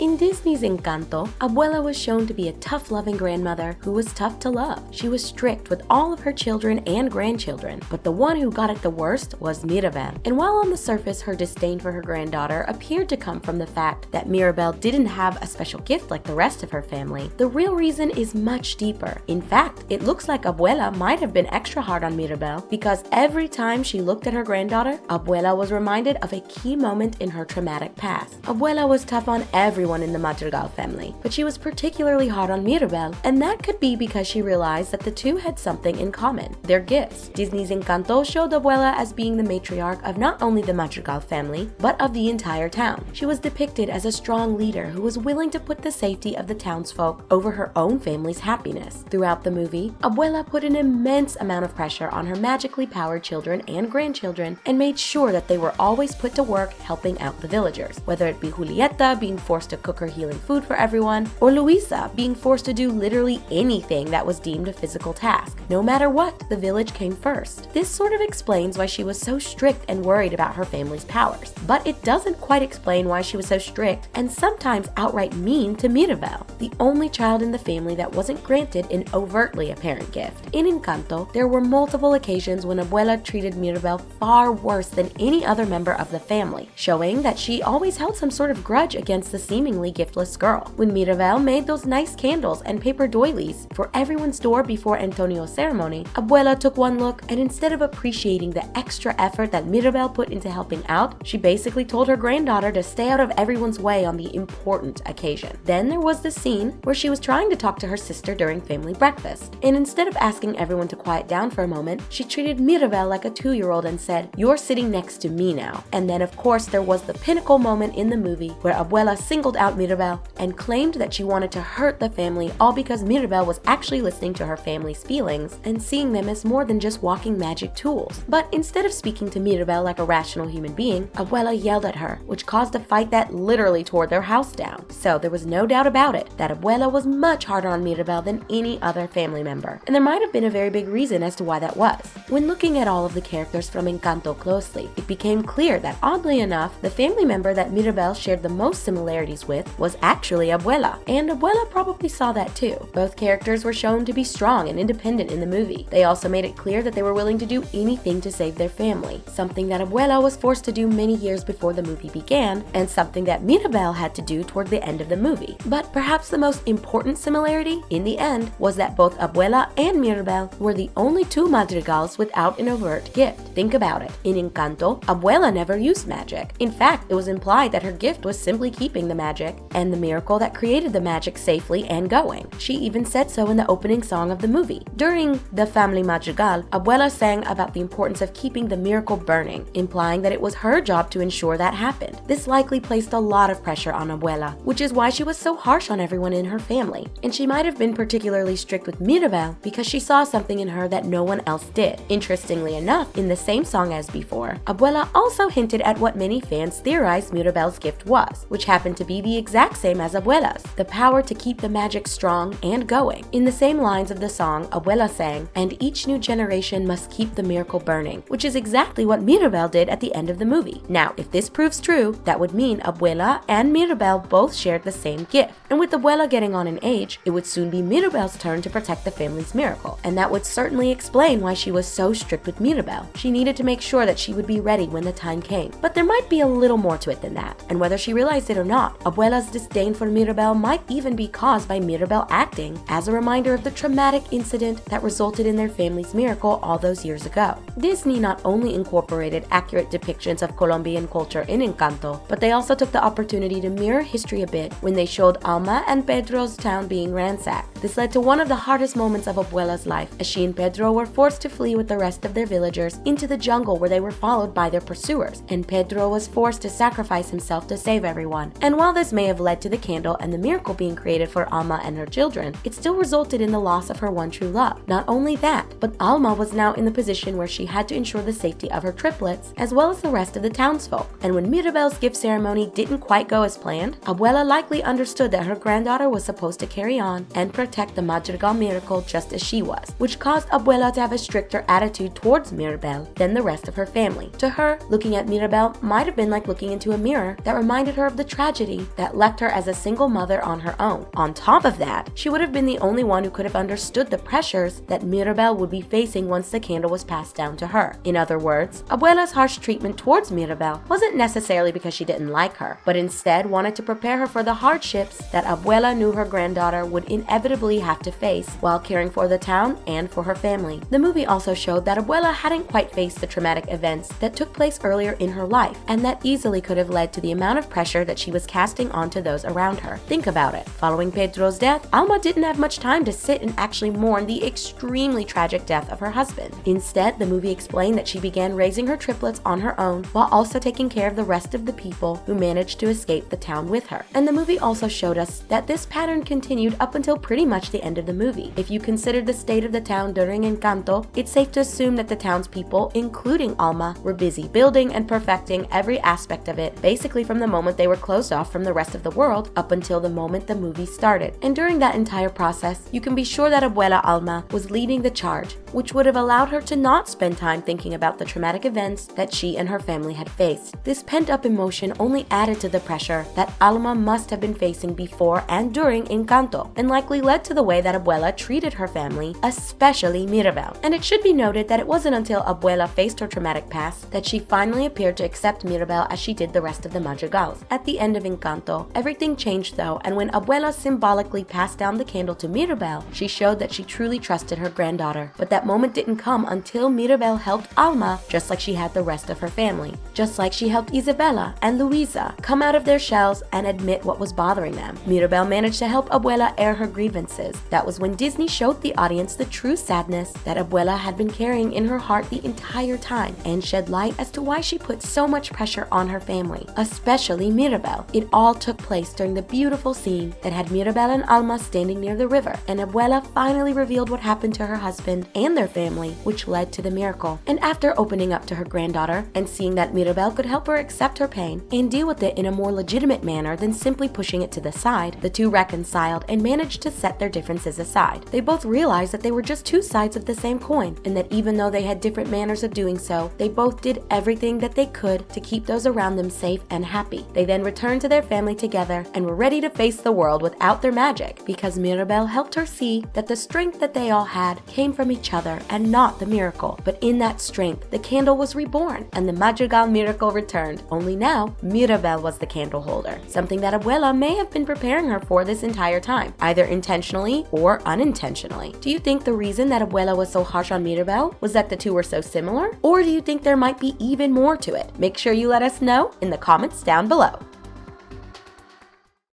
In Disney's Encanto, Abuela was shown to be a tough-loving grandmother who was tough to love. She was strict with all of her children and grandchildren, but the one who got it the worst was Mirabel. And while on the surface her disdain for her granddaughter appeared to come from the fact that Mirabel didn't have a special gift like the rest of her family, the real reason is much deeper. In fact, it looks like Abuela might have been extra hard on Mirabel because every time she looked at her granddaughter, Abuela was reminded of a key moment in her traumatic past. Abuela was tough on everyone in the Madrigal family, but she was particularly hard on Mirabel, and that could be because she realized that the two had something in common: their gifts. Disney's Encanto showed Abuela as being the matriarch of not only the Madrigal family, but of the entire town. She was depicted as a strong leader who was willing to put the safety of the townsfolk over her own family's happiness. Throughout the movie, Abuela put an immense amount of pressure on her magically powered children and grandchildren and made sure that they were always put to work helping out the villagers, whether it be Julieta being forced to cook her healing food for everyone, or Luisa being forced to do literally anything that was deemed a physical task. No matter what, the village came first. This sort of explains why she was so strict and worried about her family's powers, but it doesn't quite explain why she was so strict and sometimes outright mean to Mirabel, the only child in the family that wasn't granted an overtly apparent gift. In Encanto, there were multiple occasions when Abuela treated Mirabel far worse than any other member of the family, showing that she always held some sort of grudge against the seemingly giftless girl. When Mirabel made those nice candles and paper doilies for everyone's door before Antonio's ceremony, Abuela took one look and instead of appreciating the extra effort that Mirabel put into helping out, she basically told her granddaughter to stay out of everyone's way on the important occasion. Then there was the scene where she was trying to talk to her sister during family breakfast, and instead of asking everyone to quiet down for a moment, she treated Mirabel like a 2-year-old and said, "You're sitting next to me now." And then of course there was the pinnacle moment in the movie where Abuela singled out Mirabel and claimed that she wanted to hurt the family, all because Mirabel was actually listening to her family's feelings and seeing them as more than just walking magic tools. But instead of speaking to Mirabel like a rational human being, Abuela yelled at her, which caused a fight that literally tore their house down. So there was no doubt about it that Abuela was much harder on Mirabel than any other family member, and there might have been a very big reason as to why that was. When looking at all of the characters from Encanto closely, it became clear that oddly enough, the family member that Mirabel shared the most similarities with was actually Abuela, and Abuela probably saw that too. Both characters were shown to be strong and independent in the movie. They also made it clear that they were willing to do anything to save their family, something that Abuela was forced to do many years before the movie began, and something that Mirabel had to do toward the end of the movie. But perhaps the most important similarity, in the end, was that both Abuela and Mirabel were the only two madrigals without an overt gift. Think about it. In Encanto, Abuela never used magic. In fact, it was implied that her gift was simply keeping the magic and the miracle that created the magic safely and going. She even said so in the opening song of the movie. During the Family Madrigal, Abuela sang about the importance of keeping the miracle burning, implying that it was her job to ensure that happened. This likely placed a lot of pressure on Abuela, which is why she was so harsh on everyone in her family. And she might have been particularly strict with Mirabel because she saw something in her that no one else did. Interestingly enough, in the same song as before, Abuela also hinted at what many fans theorized Mirabel's gift was, which happened to be the exact same as Abuela's: the power to keep the magic strong and going. In the same lines of the song, Abuela sang, "And each new generation must keep the miracle burning," which is exactly what Mirabel did at the end of the movie. Now, if this proves true, that would mean Abuela and Mirabel both shared the same gift. And with Abuela getting on in age, it would soon be Mirabel's turn to protect the family's miracle. And that would certainly explain why she was so strict with Mirabel. She needed to make sure that she would be ready when the time came. But there might be a little more to it than that. And whether she realized it or not, Abuela's disdain for Mirabel might even be caused by Mirabel acting as a reminder of the traumatic incident that resulted in their family's miracle all those years ago. Disney not only incorporated accurate depictions of Colombian culture in Encanto, but they also took the opportunity to mirror history a bit when they showed Alma and Pedro's town being ransacked. This led to one of the hardest moments of Abuela's life, as she and Pedro were forced to flee with the rest of their villagers into the jungle where they were followed by their pursuers, and Pedro was forced to sacrifice himself to save everyone. And while this may have led to the candle and the miracle being created for Alma and her children, it still resulted in the loss of her one true love. Not only that, but Alma was now in the position where she had to ensure the safety of her triplets, as well as the rest of the townsfolk. And when Mirabel's gift ceremony didn't quite go as planned, Abuela likely understood that her granddaughter was supposed to carry on and protect protect the Madrigal miracle just as she was, which caused Abuela to have a stricter attitude towards Mirabel than the rest of her family. To her, looking at Mirabel might have been like looking into a mirror that reminded her of the tragedy that left her as a single mother on her own. On top of that, she would have been the only one who could have understood the pressures that Mirabel would be facing once the candle was passed down to her. In other words, Abuela's harsh treatment towards Mirabel wasn't necessarily because she didn't like her, but instead wanted to prepare her for the hardships that Abuela knew her granddaughter would inevitably have to face while caring for the town and for her family. The movie also showed that Abuela hadn't quite faced the traumatic events that took place earlier in her life, and that easily could have led to the amount of pressure that she was casting onto those around her. Think about it. Following Pedro's death, Alma didn't have much time to sit and actually mourn the extremely tragic death of her husband. Instead, the movie explained that she began raising her triplets on her own while also taking care of the rest of the people who managed to escape the town with her. And the movie also showed us that this pattern continued up until pretty much the end of the movie. If you consider the state of the town during Encanto, it's safe to assume that the townspeople, including Alma, were busy building and perfecting every aspect of it, basically from the moment they were closed off from the rest of the world up until the moment the movie started. And during that entire process, you can be sure that Abuela Alma was leading the charge, which would have allowed her to not spend time thinking about the traumatic events that she and her family had faced. This pent-up emotion only added to the pressure that Alma must have been facing before and during Encanto, and likely led to the way that Abuela treated her family, especially Mirabel. And it should be noted that it wasn't until Abuela faced her traumatic past that she finally appeared to accept Mirabel as she did the rest of the Madrigals. At the end of Encanto, everything changed though, and when Abuela symbolically passed down the candle to Mirabel, she showed that she truly trusted her granddaughter. But that moment didn't come until Mirabel helped Alma, just like she had the rest of her family. Just like she helped Isabela and Luisa come out of their shells and admit what was bothering them. Mirabel managed to help Abuela air her grievances. That was when Disney showed the audience the true sadness that Abuela had been carrying in her heart the entire time, and shed light as to why she put so much pressure on her family, especially Mirabel. It all took place during the beautiful scene that had Mirabel and Alma standing near the river, and Abuela finally revealed what happened to her husband and their family, which led to the miracle. And after opening up to her granddaughter and seeing that Mirabel could help her accept her pain and deal with it in a more legitimate manner than simply pushing it to the side, the two reconciled and managed to set their differences aside. They both realized that they were just two sides of the same coin, and that even though they had different manners of doing so, they both did everything that they could to keep those around them safe and happy. They then returned to their family together and were ready to face the world without their magic, because Mirabel helped her see that the strength that they all had came from each other and not the miracle. But in that strength, the candle was reborn and the Madrigal miracle returned. Only now, Mirabel was the candle holder, something that Abuela may have been preparing her for this entire time, either intentionally or unintentionally. Do you think the reason that Abuela was so harsh on Mirabel was that the two were so similar? Or do you think there might be even more to it? Make sure you let us know in the comments down below.